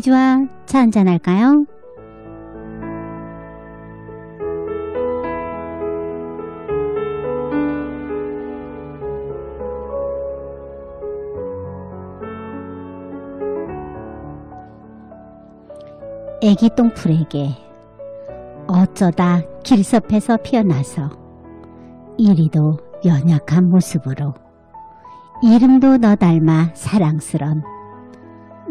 좋아. 차 한잔 할까요? 애기 똥풀에게 어쩌다 길섭에서 피어나서 이리도 연약한 모습으로 이름도 너 닮아 사랑스런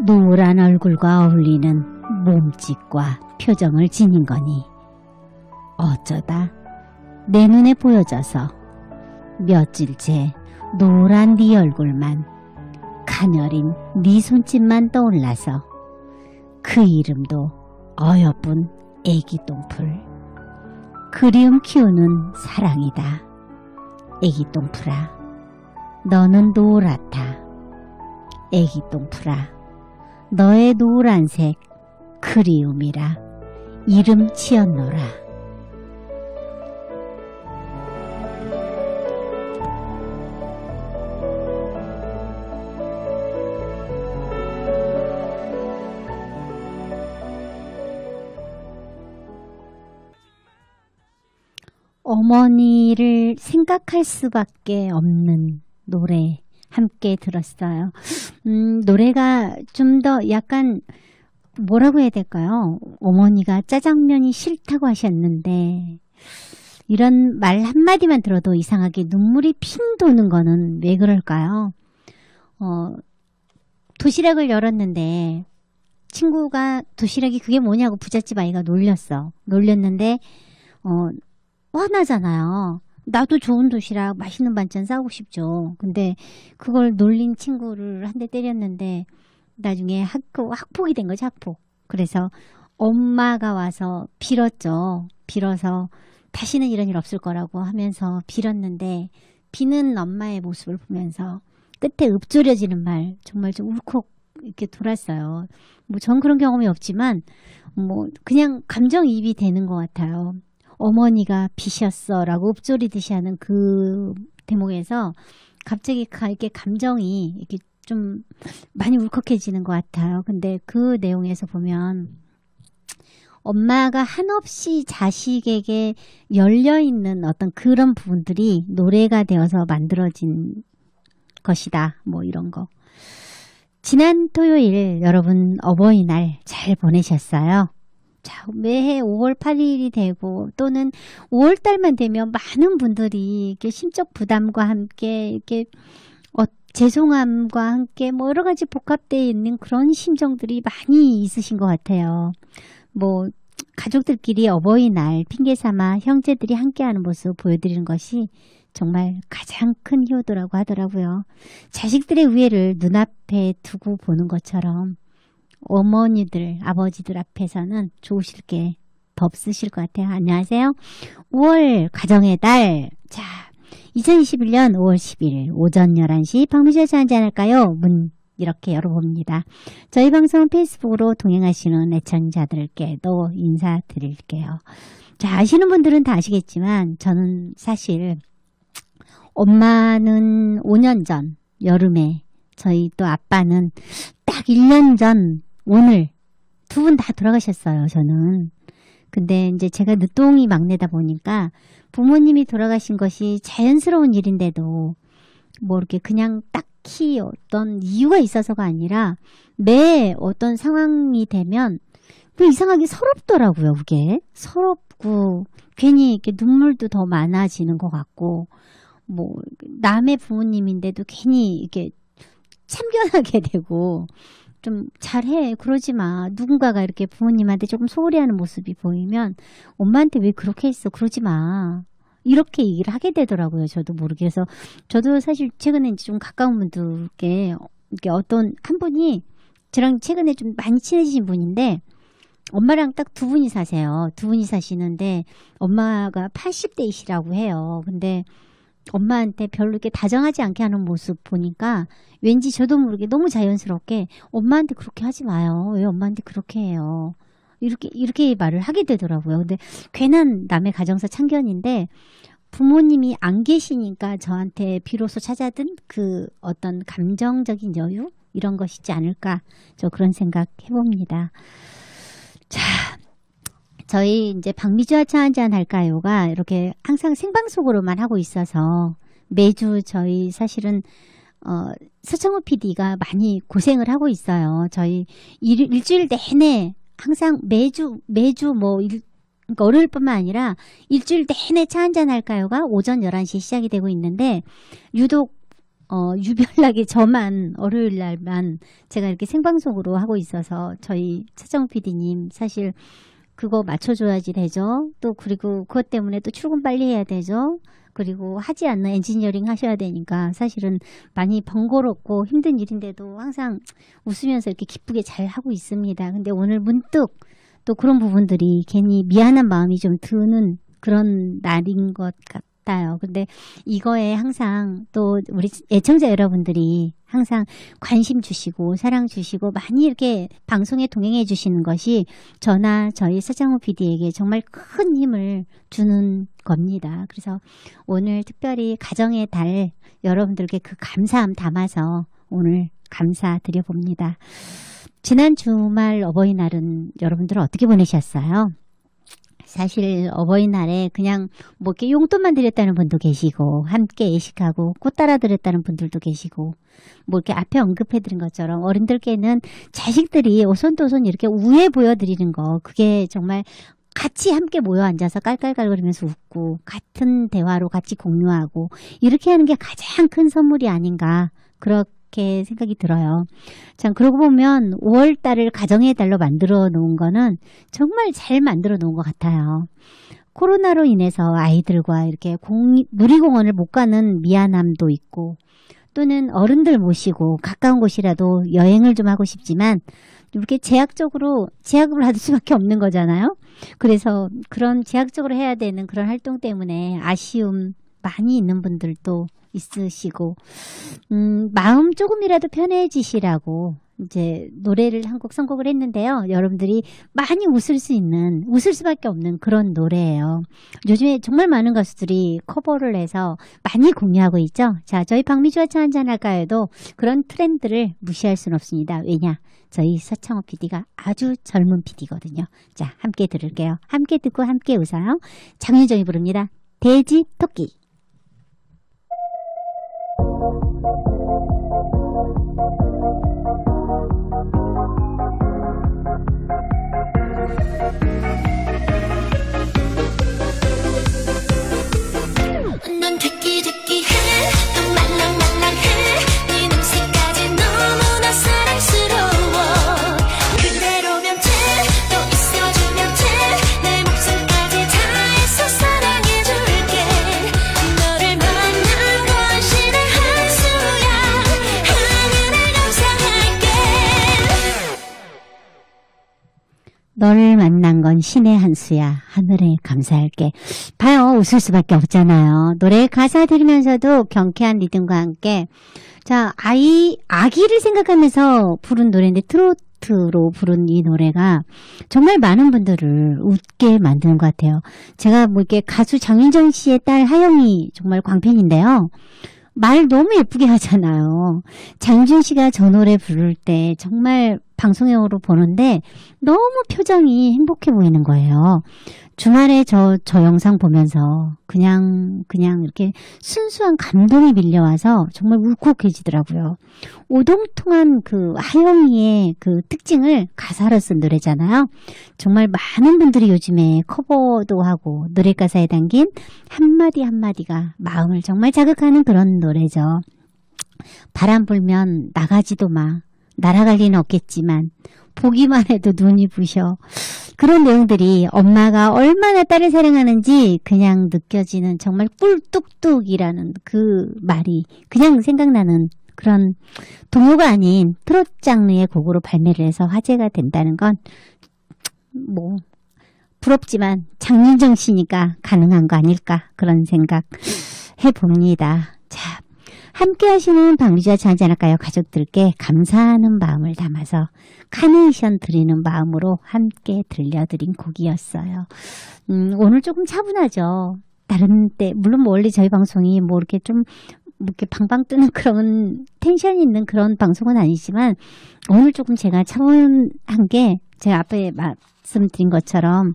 노란 얼굴과 어울리는 몸짓과 표정을 지닌 거니 어쩌다 내 눈에 보여져서 며칠째 노란 네 얼굴만 가녀린 네 손짓만 떠올라서 그 이름도 어여쁜 애기 똥풀, 그리움 키우는 사랑이다. 애기 똥풀아, 너는 노랗다. 애기 똥풀아, 너의 노란색 그리움이라 이름 지었노라. 어머니를 생각할 수밖에 없는 노래 함께 들었어요. 노래가 좀 더 약간 뭐라고 해야 될까요? 어머니가 짜장면이 싫다고 하셨는데 이런 말 한마디만 들어도 이상하게 눈물이 핑 도는 거는 왜 그럴까요? 도시락을 열었는데 친구가 도시락이 그게 뭐냐고 부잣집 아이가 놀렸는데 화나잖아요. 나도 좋은 도시락 맛있는 반찬 싸우고 싶죠. 근데 그걸 놀린 친구를 한 대 때렸는데 나중에 학폭이 된 거죠. 학폭. 그래서 엄마가 와서 빌었죠. 빌어서 다시는 이런 일 없을 거라고 하면서 빌었는데 비는 엄마의 모습을 보면서 끝에 읊조려지는 말 정말 좀 울컥 이렇게 돌았어요. 뭐 전 그런 경험이 없지만 뭐 그냥 감정이입이 되는 것 같아요. 어머니가 비셨어 라고 읊조리듯이 하는 그 대목에서 갑자기 이렇게 감정이 이렇게 좀 많이 울컥해지는 것 같아요. 근데 그 내용에서 보면 엄마가 한없이 자식에게 열려있는 어떤 그런 부분들이 노래가 되어서 만들어진 것이다. 뭐 이런 거. 지난 토요일 여러분 어버이날 잘 보내셨어요? 자, 매해 5월 8일이 되고 또는 5월 달만 되면 많은 분들이 이렇게 심적 부담과 함께 이렇게 죄송함과 함께 뭐 여러 가지 복합되어 있는 그런 심정들이 많이 있으신 것 같아요. 뭐 가족들끼리 어버이날 핑계 삼아 형제들이 함께하는 모습 보여드리는 것이 정말 가장 큰 효도라고 하더라고요. 자식들의 우애를 눈앞에 두고 보는 것처럼 어머니들, 아버지들 앞에서는 좋으실 게 더 없으실 것 같아요. 안녕하세요. 5월 가정의 달. 자, 2021년 5월 10일 오전 11시 박미주의 차 한잔 할까요? 문 이렇게 열어봅니다. 저희 방송은 페이스북으로 동행하시는 애청자들께도 인사드릴게요. 자, 아시는 분들은 다 아시겠지만 저는 사실 엄마는 5년 전 여름에 저희 또 아빠는 딱 1년 전 오늘 두 분 다 돌아가셨어요. 저는. 근데 이제 제가 늦둥이 막내다 보니까 부모님이 돌아가신 것이 자연스러운 일인데도 뭐 이렇게 그냥 딱히 어떤 이유가 있어서가 아니라 매 어떤 상황이 되면 그 이상하게 서럽더라고요. 그게 서럽고 괜히 이렇게 눈물도 더 많아지는 것 같고 뭐 남의 부모님인데도 괜히 이렇게 참견하게 되고 좀 잘해 그러지 마. 누군가가 이렇게 부모님한테 조금 소홀히 하는 모습이 보이면 엄마한테 왜 그렇게 했어 그러지 마. 이렇게 얘기를 하게 되더라고요. 저도 모르게. 그래서 저도 사실 최근에 이제 좀 가까운 분들께 어떤 한 분이 저랑 최근에 좀 많이 친해지신 분인데 엄마랑 딱 두 분이 사세요. 두 분이 사시는데 엄마가 80대이시라고 해요. 근데 엄마한테 별로 이렇게 다정하지 않게 하는 모습 보니까 왠지 저도 모르게 너무 자연스럽게 엄마한테 그렇게 하지 마요. 왜 엄마한테 그렇게 해요. 이렇게 말을 하게 되더라고요. 근데 괜한 남의 가정사 참견인데 부모님이 안 계시니까 저한테 비로소 찾아든 그 어떤 감정적인 여유? 이런 것이지 않을까 저 그런 생각 해봅니다. 자, 저희 이제 박미주와 차 한잔 할까요가 이렇게 항상 생방송으로만 하고 있어서 매주 저희 사실은 서창호 PD가 많이 고생을 하고 있어요. 저희 일주일 내내 항상 매주 뭐 그러니까 월요일뿐만 아니라 일주일 내내 차 한잔 할까요가 오전 11시에 시작이 되고 있는데 유독 유별나게 저만 월요일 날만 제가 이렇게 생방송으로 하고 있어서 저희 서창호 PD님 사실 그거 맞춰줘야지 되죠. 또 그리고 그것 때문에 또 출근 빨리 해야 되죠. 그리고 하지 않는 엔지니어링 하셔야 되니까 사실은 많이 번거롭고 힘든 일인데도 항상 웃으면서 이렇게 기쁘게 잘 하고 있습니다. 근데 오늘 문득 또 그런 부분들이 괜히 미안한 마음이 좀 드는 그런 날인 것 같아요. 근데 이거에 항상 또 우리 애청자 여러분들이 항상 관심 주시고 사랑 주시고 많이 이렇게 방송에 동행해 주시는 것이 저나 저희 서창호 PD에게 정말 큰 힘을 주는 겁니다. 그래서 오늘 특별히 가정의 달 여러분들께 그 감사함 담아서 오늘 감사드려 봅니다. 지난 주말 어버이날은 여러분들은 어떻게 보내셨어요? 사실 어버이날에 그냥 뭐 이렇게 용돈만 드렸다는 분도 계시고 함께 예식하고 꽃 따라 드렸다는 분들도 계시고 뭐 이렇게 앞에 언급해드린 것처럼 어른들께는 자식들이 오손도손 이렇게 우애 보여드리는 거 그게 정말 같이 함께 모여 앉아서 깔깔깔거리면서 웃고 같은 대화로 같이 공유하고 이렇게 하는 게 가장 큰 선물이 아닌가 그렇게 생각이 들어요. 참 그러고 보면 5월달을 가정의 달로 만들어 놓은 거는 정말 잘 만들어 놓은 것 같아요. 코로나로 인해서 아이들과 이렇게 놀이공원을 못 가는 미안함도 있고 또는 어른들 모시고 가까운 곳이라도 여행을 좀 하고 싶지만 이렇게 제약적으로 제약을 받을 수밖에 없는 거잖아요. 그래서 그런 제약적으로 해야 되는 그런 활동 때문에 아쉬움 많이 있는 분들도 있으시고 마음 조금이라도 편해지시라고 이제 노래를 한 곡 선곡을 했는데요. 여러분들이 많이 웃을 수밖에 없는 그런 노래예요. 요즘에 정말 많은 가수들이 커버를 해서 많이 공유하고 있죠. 자, 저희 박미주와 차 한잔 할까요도 그런 트렌드를 무시할 수는 없습니다. 왜냐? 저희 서창호 PD가 아주 젊은 PD거든요. 자, 함께 들을게요. 함께 듣고 함께 웃어요. 장윤정이 부릅니다. 돼지 토끼. 넌 듣기해 또 말랑말랑해 네 냄새까지 너무나 사랑스러워 그대로면 돼 또 있어주면 돼 내 목숨까지 다해서 사랑해줄게 너를 만난 건 신의 한 수야 하늘에 감사할게 너를 만난 건 신의 한 수야. 하늘에 감사할게. 봐요. 웃을 수밖에 없잖아요. 노래 가사 들으면서도 경쾌한 리듬과 함께 자, 아기를 생각하면서 부른 노래인데 트로트로 부른 이 노래가 정말 많은 분들을 웃게 만드는 것 같아요. 제가 뭐 이렇게 가수 장윤정 씨의 딸 하영이 정말 광팬인데요. 말 너무 예쁘게 하잖아요. 장준 씨가 저 노래 부를 때 정말 방송용으로 보는데 너무 표정이 행복해 보이는 거예요. 주말에 저 영상 보면서 그냥 이렇게 순수한 감동이 밀려와서 정말 울컥해지더라고요. 오동통한 그 하영이의 그 특징을 가사로 쓴 노래잖아요. 정말 많은 분들이 요즘에 커버도 하고 노래 가사에 담긴 한마디 한마디가 마음을 정말 자극하는 그런 노래죠. 바람 불면 나가지도 마. 날아갈 리는 없겠지만 보기만 해도 눈이 부셔. 그런 내용들이 엄마가 얼마나 딸을 사랑하는지 그냥 느껴지는 정말 꿀뚝뚝이라는 그 말이 그냥 생각나는 그런 동요가 아닌 트롯 장르의 곡으로 발매를 해서 화제가 된다는 건 뭐 부럽지만 장윤정 씨니까 가능한 거 아닐까 그런 생각 해봅니다. 자, 함께 하시는 박미주와 차 한잔 할까요? 가족들께 감사하는 마음을 담아서 카네이션 드리는 마음으로 함께 들려드린 곡이었어요. 오늘 조금 차분하죠. 다른 때 물론 뭐 원래 저희 방송이 뭐 이렇게 좀 이렇게 방방 뜨는 그런 텐션이 있는 그런 방송은 아니지만 오늘 조금 제가 차분한 게 제가 앞에 말씀드린 것처럼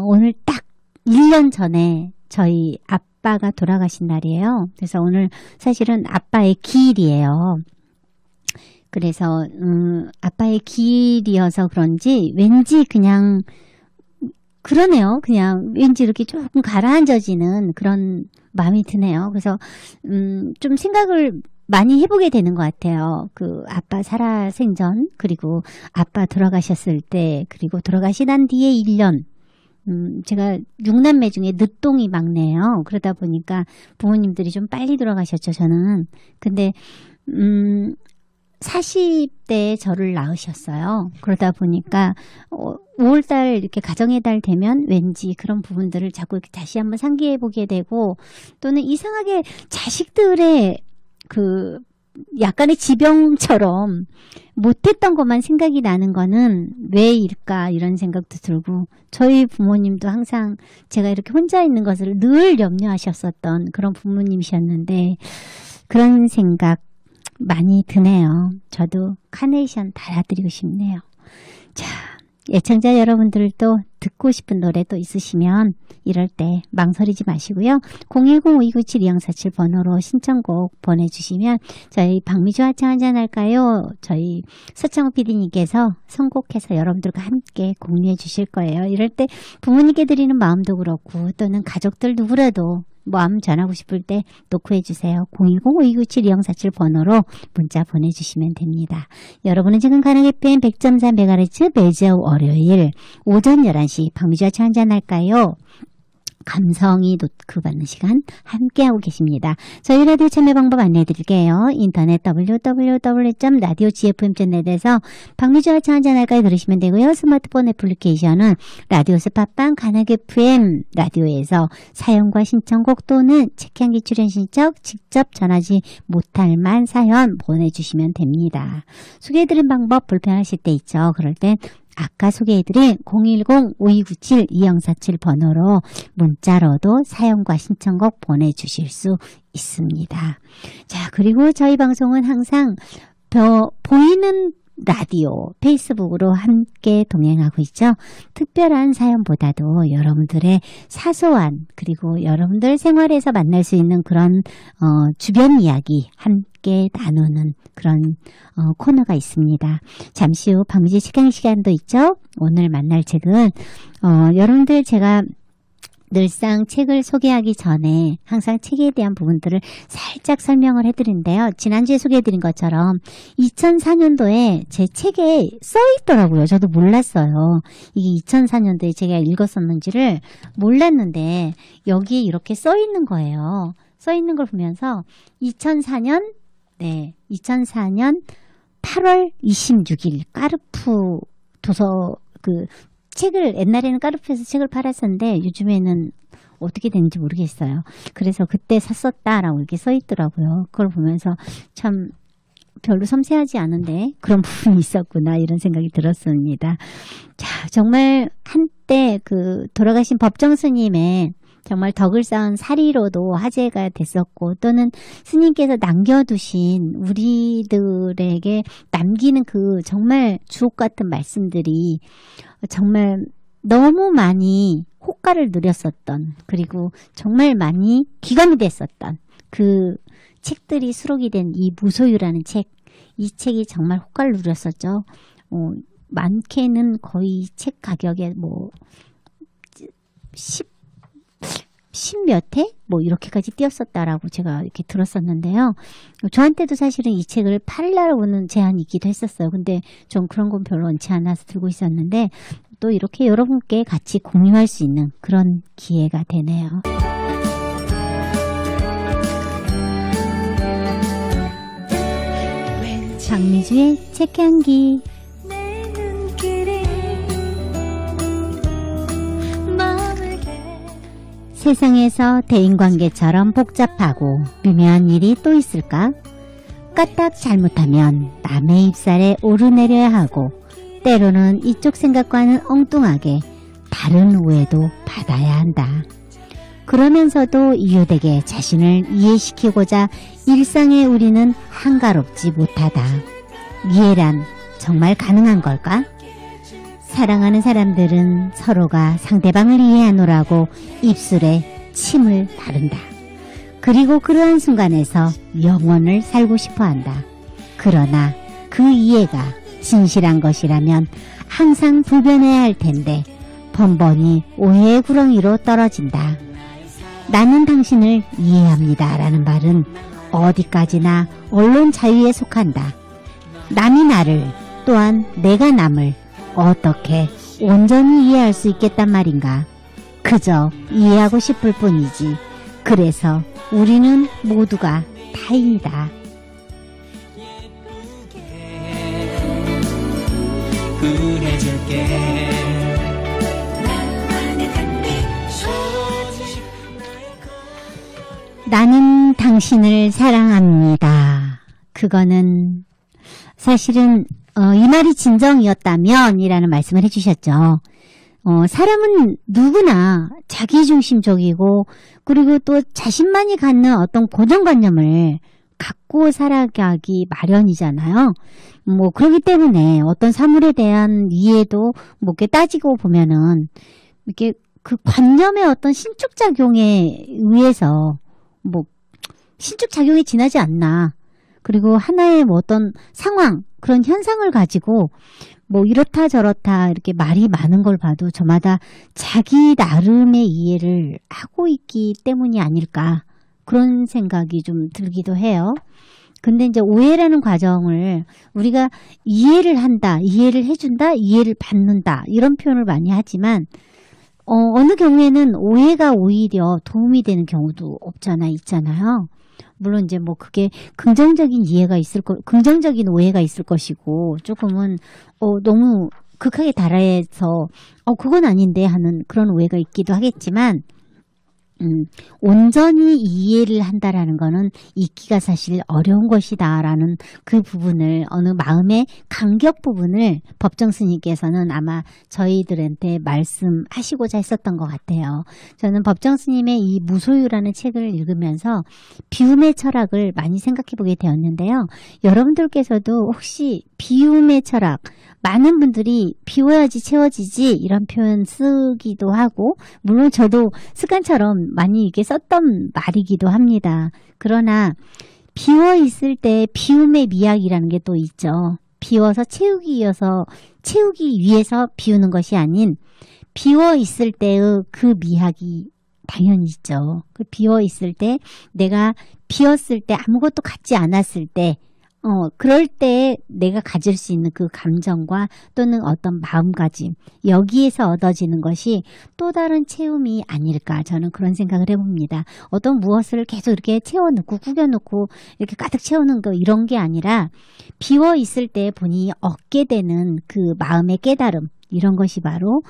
오늘 딱 1년 전에 저희 아빠가 돌아가신 날이에요. 그래서 오늘 사실은 아빠의 기일이에요. 그래서 아빠의 기일이어서 그런지 왠지 그냥 그러네요. 그냥 왠지 이렇게 조금 가라앉아지는 그런 마음이 드네요. 그래서 좀 생각을 많이 해보게 되는 것 같아요. 그 아빠 살아생전 그리고 아빠 돌아가셨을 때 그리고 돌아가시난 뒤에 1년 제가 6남매 중에 늦둥이 막내예요. 그러다 보니까 부모님들이 좀 빨리 돌아가셨죠. 저는. 근데 40대에 저를 낳으셨어요. 그러다 보니까 5월달 이렇게 가정의 달 되면 왠지 그런 부분들을 자꾸 이렇게 다시 한번 상기해 보게 되고 또는 이상하게 자식들의 그 약간의 지병처럼 못했던 것만 생각이 나는 거는 왜일까 이런 생각도 들고 저희 부모님도 항상 제가 이렇게 혼자 있는 것을 늘 염려하셨었던 그런 부모님이셨는데 그런 생각 많이 드네요. 저도 카네이션 달아드리고 싶네요. 자, 애청자 여러분들도 듣고 싶은 노래도 있으시면 이럴 때 망설이지 마시고요. 010-5297-2047 번호로 신청곡 보내주시면 저희 박미주 화창 한잔할까요? 저희 서창호 PD님께서 선곡해서 여러분들과 함께 공유해 주실 거예요. 이럴 때 부모님께 드리는 마음도 그렇고 또는 가족들 누구라도 마음 전하고 싶을 때 노크해 주세요. 010-5297-2047 번호로 문자 보내주시면 됩니다. 여러분은 지금 가능 FM 100.3MHz 매주 월요일 오전 11시 박미주와 차 한잔할까요? 감성이 노크받는 시간 함께하고 계십니다. 저희 라디오 참여 방법 안내해드릴게요. 인터넷 www.radiogfm.net에서 박미주와 차 한잔할까요 들으시면 되고요. 스마트폰 애플리케이션은 라디오 스팟빵 가능 FM 라디오에서 사연과 신청곡 또는 책향기 출연 신청 직접 전하지 못할 만 사연 보내주시면 됩니다. 소개해드린 방법 불편하실 때 있죠. 그럴 땐 아까 소개해드린 010-5297-2047 번호로 문자로도 사연과 신청곡 보내주실 수 있습니다. 자, 그리고 저희 방송은 항상 보이는 라디오, 페이스북으로 함께 동행하고 있죠. 특별한 사연보다도 여러분들의 사소한 그리고 여러분들 생활에서 만날 수 있는 그런 주변 이야기 함께 나누는 그런 코너가 있습니다. 잠시 후 박미주 책강 시간도 있죠. 오늘 만날 책은 여러분들 제가 늘상 책을 소개하기 전에 항상 책에 대한 부분들을 살짝 설명을 해드린데요. 지난주에 소개해드린 것처럼 2004년도에 제 책에 써있더라고요. 저도 몰랐어요. 이게 2004년도에 제가 읽었었는지를 몰랐는데 여기에 이렇게 써있는 거예요. 써있는 걸 보면서 2004년 8월 26일 까르푸 도서 책을 옛날에는 까르푸에서 책을 팔았었는데 요즘에는 어떻게 되는지 모르겠어요. 그래서 그때 샀었다라고 이렇게 써 있더라고요. 그걸 보면서 참 별로 섬세하지 않은데 그런 부분이 있었구나 이런 생각이 들었습니다. 자, 정말 한때 돌아가신 법정 스님의 정말 덕을 쌓은 사리로도 화제가 됐었고 또는 스님께서 남겨두신 우리들에게 남기는 정말 주옥 같은 말씀들이 정말 너무 많이 호가를 누렸었던 그리고 정말 많이 기감이 됐었던 그 책들이 수록이 된 이 무소유라는 책, 이 책이 정말 호가를 누렸었죠. 많게는 거의 책 가격에 10몇 회? 이렇게까지 뛰었었다라고 제가 이렇게 들었었는데요. 저한테도 사실은 이 책을 팔려고는 제한이 있기도 했었어요. 근데 전 그런 건 별로 원치 않아서 들고 있었는데 또 이렇게 여러분께 같이 공유할 수 있는 그런 기회가 되네요. 박미주의 책향기 세상에서 대인관계처럼 복잡하고 미묘한 일이 또 있을까? 까딱 잘못하면 남의 입살에 오르내려야 하고 때로는 이쪽 생각과는 엉뚱하게 다른 오해도 받아야 한다. 그러면서도 이유되게 자신을 이해시키고자 일상에 우리는 한가롭지 못하다. 이해란 정말 가능한 걸까? 사랑하는 사람들은 서로가 상대방을 이해하노라고 입술에 침을 바른다. 그리고 그러한 순간에서 영원을 살고 싶어 한다. 그러나 그 이해가 진실한 것이라면 항상 부변해야 할 텐데 번번이 오해의 구렁이로 떨어진다. 나는 당신을 이해합니다 라는 말은 어디까지나 언론 자유에 속한다. 남이 나를 또한 내가 남을 어떻게 온전히 이해할 수 있겠단 말인가. 그저 이해하고 싶을 뿐이지. 그래서 우리는 모두가 타인이다. 나는 당신을 사랑합니다. 그거는 사실은 이 말이 진정이었다면 이라는 말씀을 해주셨죠. 사람은 누구나 자기중심적이고 그리고 또 자신만이 갖는 어떤 고정관념을 갖고 살아가기 마련이잖아요. 그렇기 때문에 어떤 사물에 대한 이해도 이렇게 따지고 보면은 이렇게 그 관념의 어떤 신축작용에 의해서 신축작용이 지나지 않나. 그리고 하나의 어떤 상황, 그런 현상을 가지고 이렇다 저렇다 이렇게 말이 많은 걸 봐도 저마다 자기 나름의 이해를 하고 있기 때문이 아닐까. 그런 생각이 좀 들기도 해요. 근데 이제 오해라는 과정을 우리가 이해를 한다, 이해를 해준다, 이해를 받는다 이런 표현을 많이 하지만 어느 경우에는 오해가 오히려 도움이 되는 경우도 없잖아 있잖아요. 물론 이제 그게 긍정적인 이해가 긍정적인 오해가 있을 것이고 조금은 너무 극하게 달해서 그건 아닌데 하는 그런 오해가 있기도 하겠지만 온전히 이해를 한다라는 거는 잊기가 사실 어려운 것이다라는 그 부분을 어느 마음의 간격 부분을 법정 스님께서는 아마 저희들한테 말씀하시고자 했었던 것 같아요. 저는 법정 스님의 이 무소유라는 책을 읽으면서 비움의 철학을 많이 생각해 보게 되었는데요. 여러분들께서도 혹시 비움의 철학 많은 분들이 비워야지 채워지지 이런 표현 쓰기도 하고 물론 저도 습관처럼 많이 이게 썼던 말이기도 합니다. 그러나 비워 있을 때 비움의 미학이라는 게 또 있죠. 비워서 채우기 위해서 비우는 것이 아닌 비워 있을 때의 그 미학이 당연히 있죠. 그 비워 있을 때 내가 비었을 때 아무것도 갖지 않았을 때 그럴 때 내가 가질 수 있는 그 감정과 또는 어떤 마음가짐, 여기에서 얻어지는 것이 또 다른 채움이 아닐까 저는 그런 생각을 해봅니다. 어떤 무엇을 계속 이렇게 채워넣고 구겨놓고 이렇게 가득 채우는 거 이런 게 아니라 비워 있을 때 본인이 얻게 되는 그 마음의 깨달음 이런 것이 바로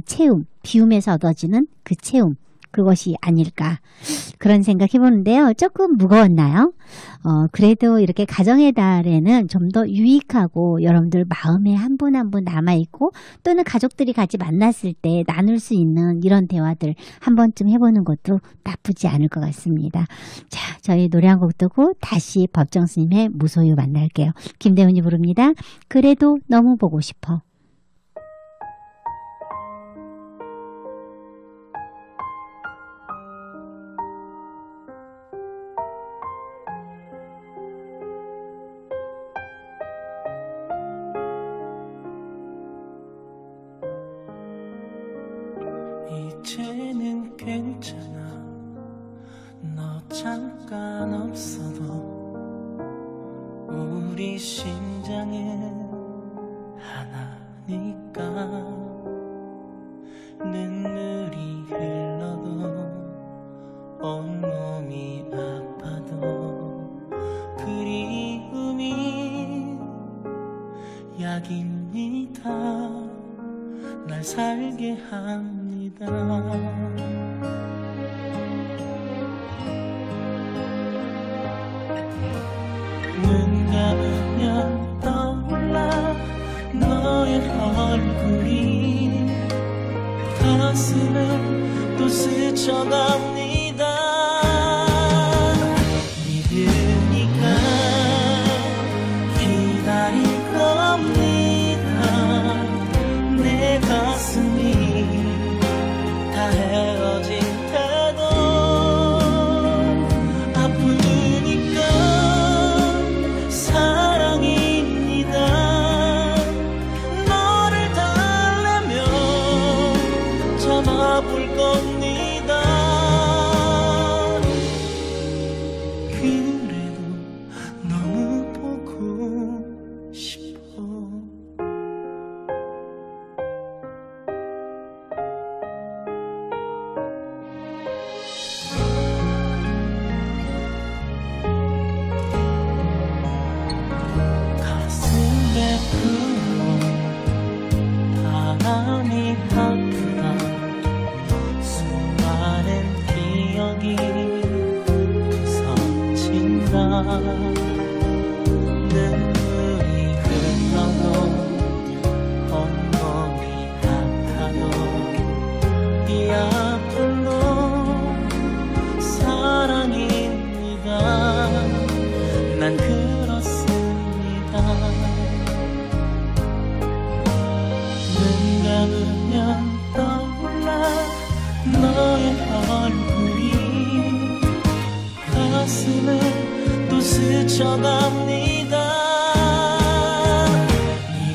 채움, 비움에서 얻어지는 그 채움. 그것이 아닐까 그런 생각 해보는데요. 조금 무거웠나요? 그래도 이렇게 가정의 달에는 좀 더 유익하고 여러분들 마음에 한 분 한 분 남아있고 또는 가족들이 같이 만났을 때 나눌 수 있는 이런 대화들 한 번쯤 해보는 것도 나쁘지 않을 것 같습니다. 자, 저희 노래 한 곡 듣고 다시 법정 스님의 무소유 만날게요. 김대훈이 부릅니다. 그래도 너무 보고 싶어. 이제는 괜찮아 너 잠깐 없어도 우리 심장은 하나니까 눈물이 흘러도 온몸이 아파도 그리움이 약입니다 날 살게 합니다 눈 감으면 떠올라 너의 얼굴이 가슴을 또 스쳐 스쳐갑니다. 믿으니까 기다릴 겁니다. 내 가슴이 다 헤어진 태도 아프니까 사랑입니다. 너를 달래며 잡아볼 겁니다. 그래도 너무 보고 싶어. 가슴에 불어 바람이 아프다. 수많은 기억이 섞인다. 눈물이 흘러도 온몸이 아파도 이 아픔도 사랑입니다. 난 그렇습니다. 눈 감으면 떠올라 너의 얼굴이 가슴을 또 스쳐갑니다.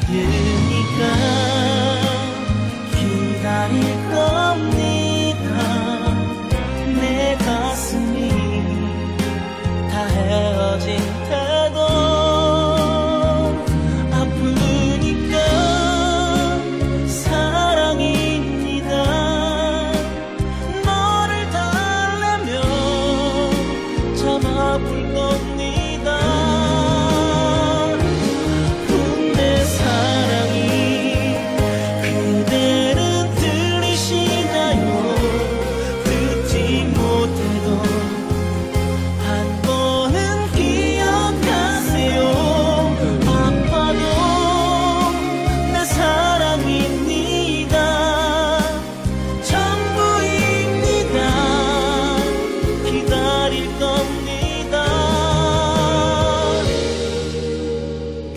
믿으니까 기다릴 겁니다. 내 가슴이 다 헤어진 태도 아프니까 사랑입니다. 너를 달래며 잡아볼 겁니다. 아픈 내 사랑이 그대는 들리시나요? 듣지 못해도 한 번은 기억하세요. 아파도 내 사랑입니다. 전부입니다. 기다릴 겁니다.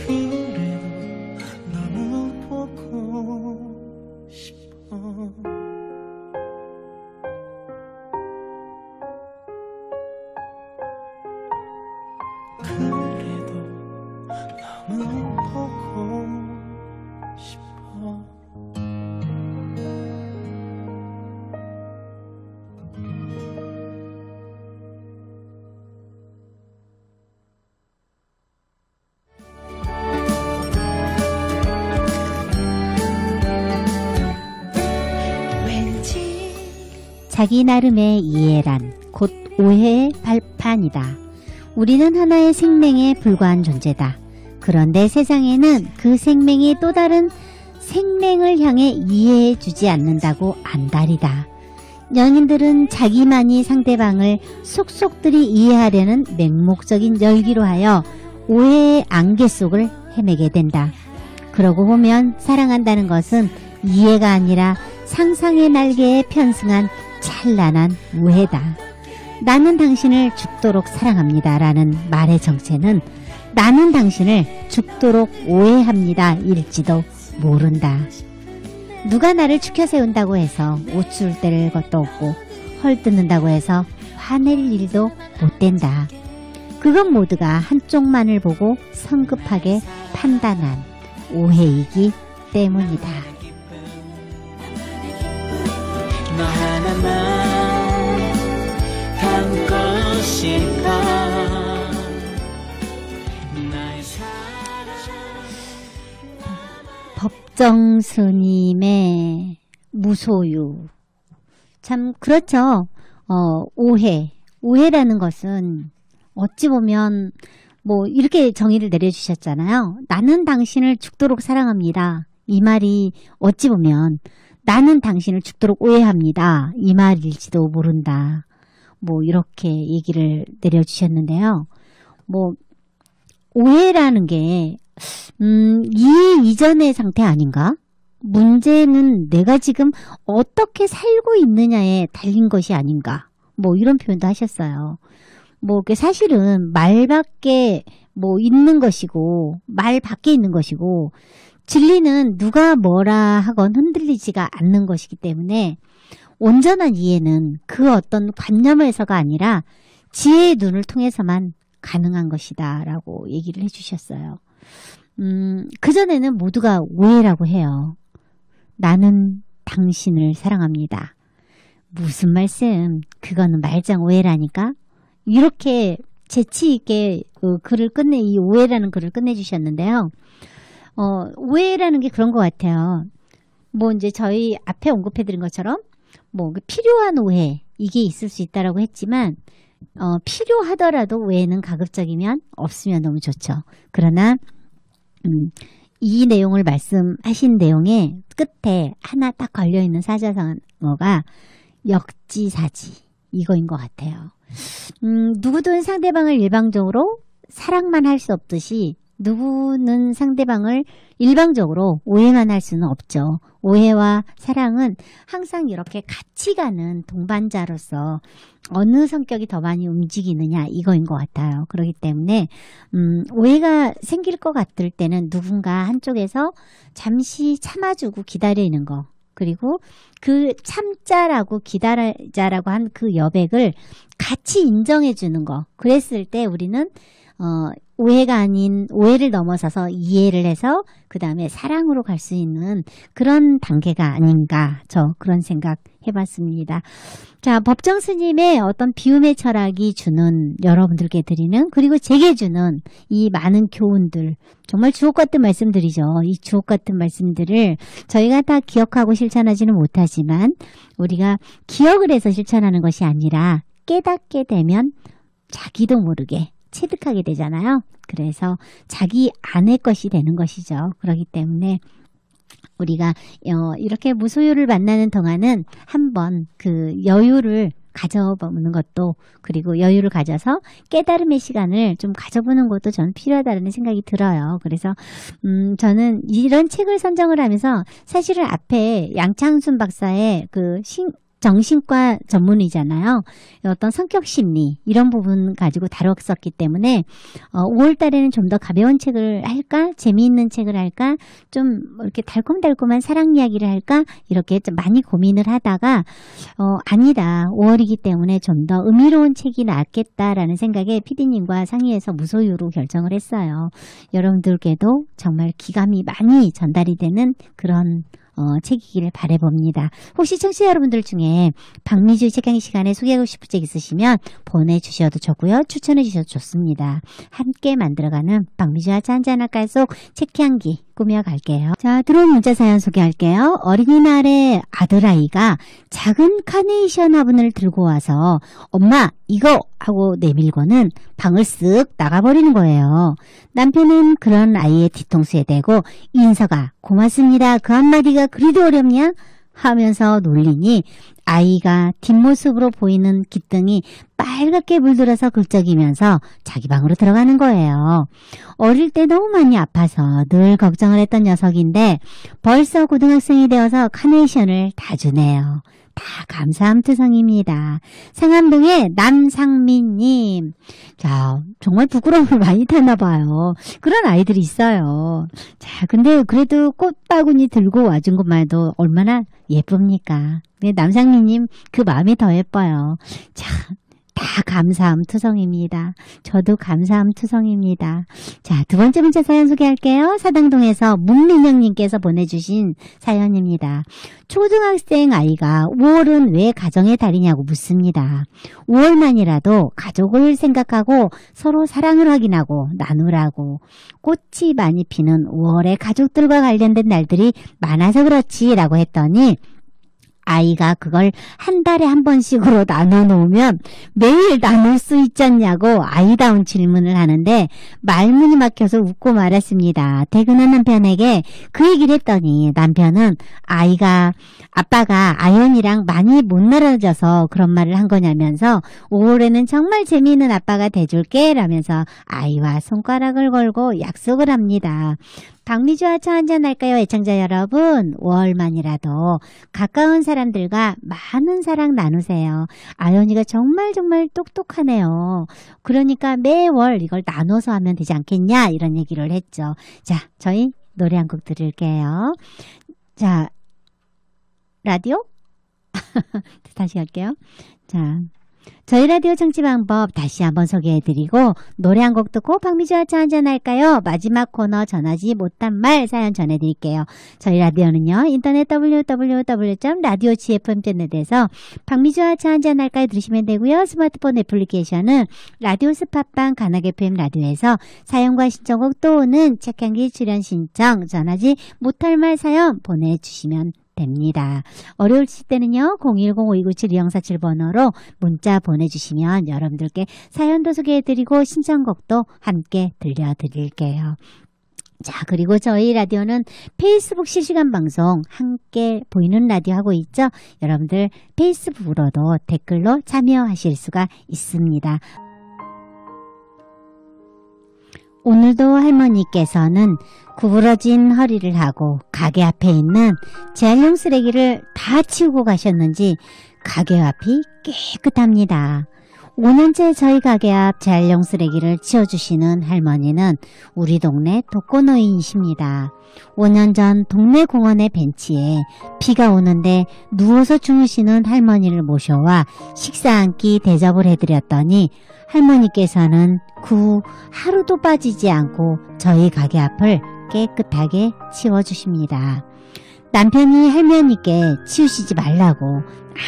그래도 너무 보고 싶어. 그래도 너무 보고 싶어. 자기 나름의 이해란 곧 오해의 발판이다. 우리는 하나의 생명에 불과한 존재다. 그런데 세상에는 그 생명이 또 다른 생명을 향해 이해해 주지 않는다고 안달이다. 연인들은 자기만이 상대방을 속속들이 이해하려는 맹목적인 열기로 하여 오해의 안개 속을 헤매게 된다. 그러고 보면 사랑한다는 것은 이해가 아니라 상상의 날개에 편승한 찬란한 우애다. 나는 당신을 죽도록 사랑합니다 라는 말의 정체는 나는 당신을 죽도록 오해합니다 일지도 모른다. 누가 나를 추켜 세운다고 해서 우쭐 때릴 것도 없고 헐뜯는다고 해서 화낼 일도 못 된다. 그건 모두가 한쪽만을 보고 성급하게 판단한 오해이기 때문이다. 너 하나만 담고 싶어. 나의 사랑. 법정 스님의 무소유. 참 그렇죠. 오해라는 것은 어찌 보면 뭐 이렇게 정의를 내려주셨잖아요. 나는 당신을 죽도록 사랑합니다. 이 말이 어찌 보면 나는 당신을 죽도록 오해합니다. 이 말일지도 모른다. 뭐 이렇게 얘기를 내려주셨는데요. 뭐 오해라는 게 이해 이전의 상태 아닌가? 문제는 내가 지금 어떻게 살고 있느냐에 달린 것이 아닌가. 뭐 이런 표현도 하셨어요. 뭐 사실은 말 밖에 뭐 있는 것이고 말 밖에 있는 것이고 진리는 누가 뭐라 하건 흔들리지가 않는 것이기 때문에 온전한 이해는 그 어떤 관념에서가 아니라 지혜의 눈을 통해서만 가능한 것이다 라고 얘기를 해주셨어요. 그전에는 모두가 오해라고 해요. 나는 당신을 사랑합니다. 무슨 말씀? 그거는 말장 오해라니까? 이렇게 재치있게 글을 이 오해라는 글을 끝내주셨는데요. 오해라는 게 그런 것 같아요. 뭐 이제 저희 앞에 언급해드린 것처럼 뭐 필요한 오해 이게 있을 수 있다라고 했지만 필요하더라도 오해는 가급적이면 없으면 너무 좋죠. 그러나 이 내용을 말씀하신 내용의 끝에 하나 딱 걸려있는 사자성어가 역지사지 이거인 것 같아요. 누구든 상대방을 일방적으로 사랑만 할 수 없듯이 누구는 상대방을 일방적으로 오해만 할 수는 없죠. 오해와 사랑은 항상 이렇게 같이 가는 동반자로서 어느 성격이 더 많이 움직이느냐 이거인 것 같아요. 그렇기 때문에 오해가 생길 것 같을 때는 누군가 한쪽에서 잠시 참아주고 기다리는 거 그리고 그 참자라고 기다리자라고 한 그 여백을 같이 인정해 주는 거 그랬을 때 우리는 오해가 아닌 오해를 넘어서서 이해를 해서 그 다음에 사랑으로 갈 수 있는 그런 단계가 아닌가 저 그런 생각 해봤습니다. 자, 법정 스님의 어떤 비움의 철학이 주는 여러분들께 드리는 그리고 제게 주는 이 많은 교훈들 정말 주옥같은 말씀들이죠. 이 주옥같은 말씀들을 저희가 다 기억하고 실천하지는 못하지만 우리가 기억을 해서 실천하는 것이 아니라 깨닫게 되면 자기도 모르게 체득하게 되잖아요. 그래서 자기 안의 것이 되는 것이죠. 그렇기 때문에 우리가 이렇게 무소유를 만나는 동안은 한번 그 여유를 가져보는 것도 그리고 여유를 가져서 깨달음의 시간을 좀 가져보는 것도 저는 필요하다는 생각이 들어요. 그래서 저는 이런 책을 선정을 하면서 사실은 앞에 양창순 박사의 그 정신과 전문의잖아요. 어떤 성격 심리 이런 부분 가지고 다뤘었기 때문에 5월 달에는 좀 더 가벼운 책을 할까? 재미있는 책을 할까? 좀 이렇게 달콤달콤한 사랑 이야기를 할까? 이렇게 좀 많이 고민을 하다가 아니다. 5월이기 때문에 좀 더 의미로운 책이 낫겠다라는 생각에 PD님과 상의해서 무소유로 결정을 했어요. 여러분들께도 정말 기감이 많이 전달이 되는 그런 책이기를 바라봅니다. 혹시 청취자 여러분들 중에 박미주 책강의 시간에 소개하고 싶은 책 있으시면 보내주셔도 좋고요. 추천해 주셔도 좋습니다. 함께 만들어가는 박미주와 짠짠할까 속 책향기 꾸며갈게요. 자, 들어온 문자 사연 소개할게요. 어린이날에 아들아이가 작은 카네이션 화분을 들고 와서 엄마 이거 하고 내밀고는 방을 쓱 나가버리는 거예요. 남편은 그런 아이의 뒤통수에 대고 인서가 고맙습니다. 그 한마디가 그리도 어렵냐? 하면서 놀리니 아이가 뒷모습으로 보이는 깃등이 빨갛게 물들어서 긁적이면서 자기 방으로 들어가는 거예요. 어릴 때 너무 많이 아파서 늘 걱정을 했던 녀석인데 벌써 고등학생이 되어서 카네이션을 다 주네요. 다 감사함 투성입니다. 상암동의 남상민님. 자, 정말 부끄러움을 많이 타나 봐요. 그런 아이들이 있어요. 자, 근데 그래도 꽃바구니 들고 와준 것만도 얼마나 예쁩니까? 근데 남상민님 그 마음이 더 예뻐요. 자, 다 감사함 투성입니다. 저도 감사함 투성입니다. 자, 두 번째 문자 사연 소개할게요. 사당동에서 문민영님께서 보내주신 사연입니다. 초등학생 아이가 5월은 왜 가정의 달이냐고 묻습니다. 5월만이라도 가족을 생각하고 서로 사랑을 확인하고 나누라고 꽃이 많이 피는 5월에 가족들과 관련된 날들이 많아서 그렇지 라고 했더니 아이가 그걸 한 달에 한 번씩으로 나눠 놓으면 매일 나눌 수 있지 않냐고 아이다운 질문을 하는데 말문이 막혀서 웃고 말았습니다. 퇴근한 남편에게 그 얘기를 했더니 남편은 아빠가 아연이랑 많이 못 나눠져서 그런 말을 한 거냐면서 5월에는 정말 재미있는 아빠가 돼줄게 라면서 아이와 손가락을 걸고 약속을 합니다. 박미주와 차 한잔할까요? 애청자 여러분, 5월만이라도 가까운 사람들과 많은 사랑 나누세요. 아연이가 정말 똑똑하네요. 그러니까 매월 이걸 나눠서 하면 되지 않겠냐 이런 얘기를 했죠. 자, 저희 노래 한 곡 들을게요. 자, 라디오? 다시 할게요. 자, 저희 라디오 청취 방법 다시 한번 소개해드리고 노래 한 곡 듣고 박미주와 차 한잔할까요? 마지막 코너 전하지 못한 말 사연 전해드릴게요. 저희 라디오는요. 인터넷 www.radiogfm.net에서 박미주와 차 한잔할까요? 들으시면 되고요. 스마트폰 애플리케이션은 라디오 스팟빵 가나게 FM 라디오에서 사연과 신청곡 또는 책향기 출연 신청 전하지 못할 말 사연 보내주시면 됩니다. 어려우실 때는요. 010-5297-2047번호로 문자 보내주시면 여러분들께 사연도 소개해드리고 신청곡도 함께 들려드릴게요. 자, 그리고 저희 라디오는 페이스북 실시간 방송 함께 보이는 라디오 하고 있죠. 여러분들 페이스북으로도 댓글로 참여하실 수가 있습니다. 오늘도 할머니께서는 구부러진 허리를 하고 가게 앞에 있는 재활용 쓰레기를 다 치우고 가셨는지 가게 앞이 깨끗합니다. 5년째 저희 가게 앞 재활용 쓰레기를 치워주시는 할머니는 우리 동네 독거노인이십니다. 5년 전 동네 공원의 벤치에 비가 오는데 누워서 주무시는 할머니를 모셔와 식사 한 끼 대접을 해드렸더니 할머니께서는 그 후 하루도 빠지지 않고 저희 가게 앞을 깨끗하게 치워주십니다. 남편이 할머니께 치우시지 말라고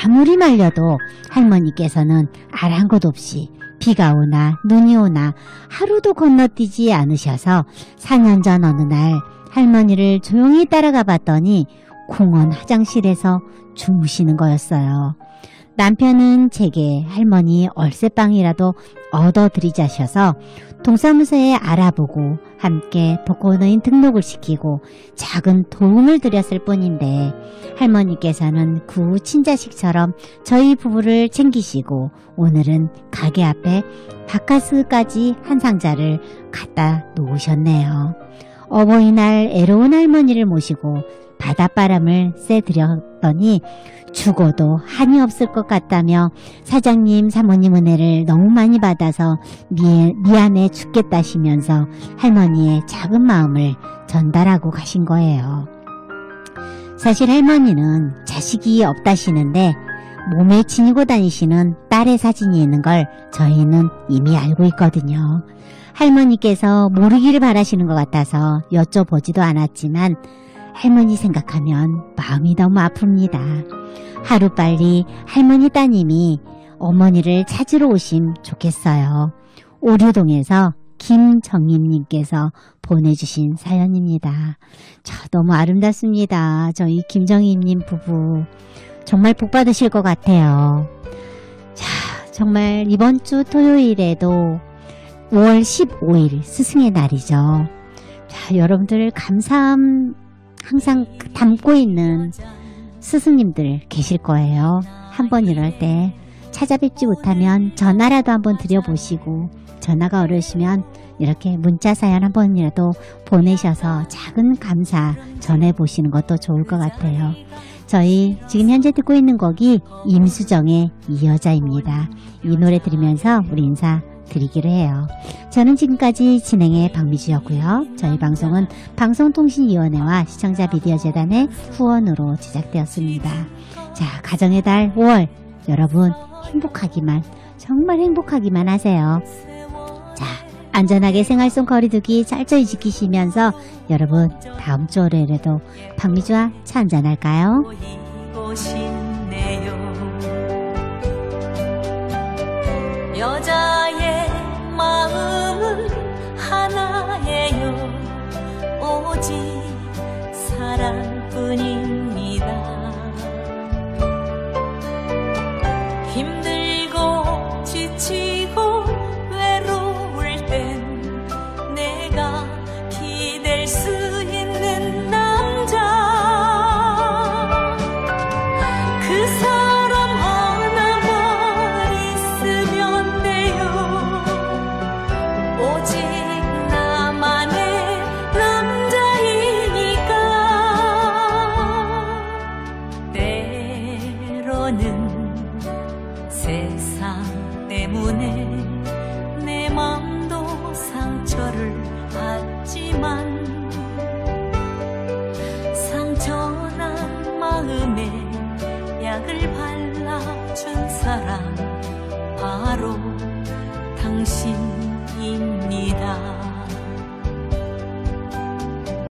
아무리 말려도 할머니께서는 아랑곳 없이 비가 오나 눈이 오나 하루도 건너뛰지 않으셔서 4년 전 어느 날 할머니를 조용히 따라가 봤더니 공원 화장실에서 주무시는 거였어요. 남편은 제게 할머니 얼쇠빵이라도 얻어드리자셔서 동사무소에 알아보고 함께 독거노인 등록을 시키고 작은 도움을 드렸을 뿐인데 할머니께서는 그 후 친자식처럼 저희 부부를 챙기시고 오늘은 가게 앞에 바카스까지 한 상자를 갖다 놓으셨네요. 어버이날 애로운 할머니를 모시고 바닷바람을 쐬드렸더니 죽어도 한이 없을 것 같다며 사장님 사모님 은혜를 너무 많이 받아서 미안해 죽겠다시면서 할머니의 작은 마음을 전달하고 가신 거예요. 사실 할머니는 자식이 없다시는데 몸에 지니고 다니시는 딸의 사진이 있는 걸 저희는 이미 알고 있거든요. 할머니께서 모르기를 바라시는 것 같아서 여쭤보지도 않았지만 할머니 생각하면 마음이 너무 아픕니다. 하루빨리 할머니 따님이 어머니를 찾으러 오시면 좋겠어요. 오류동에서 김정임님께서 보내주신 사연입니다. 너무 아름답습니다. 저희 김정임님 부부 정말 복 받으실 것 같아요. 자, 정말 이번 주 토요일에도 5월 15일 스승의 날이죠. 자, 여러분들 감사함 항상 담고 있는 스승님들 계실 거예요. 한번 이럴 때 찾아뵙지 못하면 전화라도 한번 드려보시고 전화가 어려우시면 이렇게 문자 사연 한 번이라도 보내셔서 작은 감사 전해보시는 것도 좋을 것 같아요. 저희 지금 현재 듣고 있는 곡이 임수정의 이 여자입니다. 이 노래 들으면서 우리 인사 드리기로 해요. 저는 지금까지 진행의 박미주였고요. 저희 방송은 방송통신위원회와 시청자 비디오재단의 후원으로 제작되었습니다. 자, 가정의 달 5월 여러분 행복하기만 정말 행복하기만 하세요. 자, 안전하게 생활 속 거리두기 철저히 지키시면서 여러분 다음 주 월요일에도 박미주와 차 한잔할까요? 여자의 마음은 하나예요. 오직 사랑뿐입니다. 힘들고 지치고 외로울 땐 내가 기댈 수 있는 남자, 그 사람 하나만 있으면 돼요. 사랑 때문에 내 맘도 상처를 받지만 상처난 마음에 약을 발라준 사람 바로 당신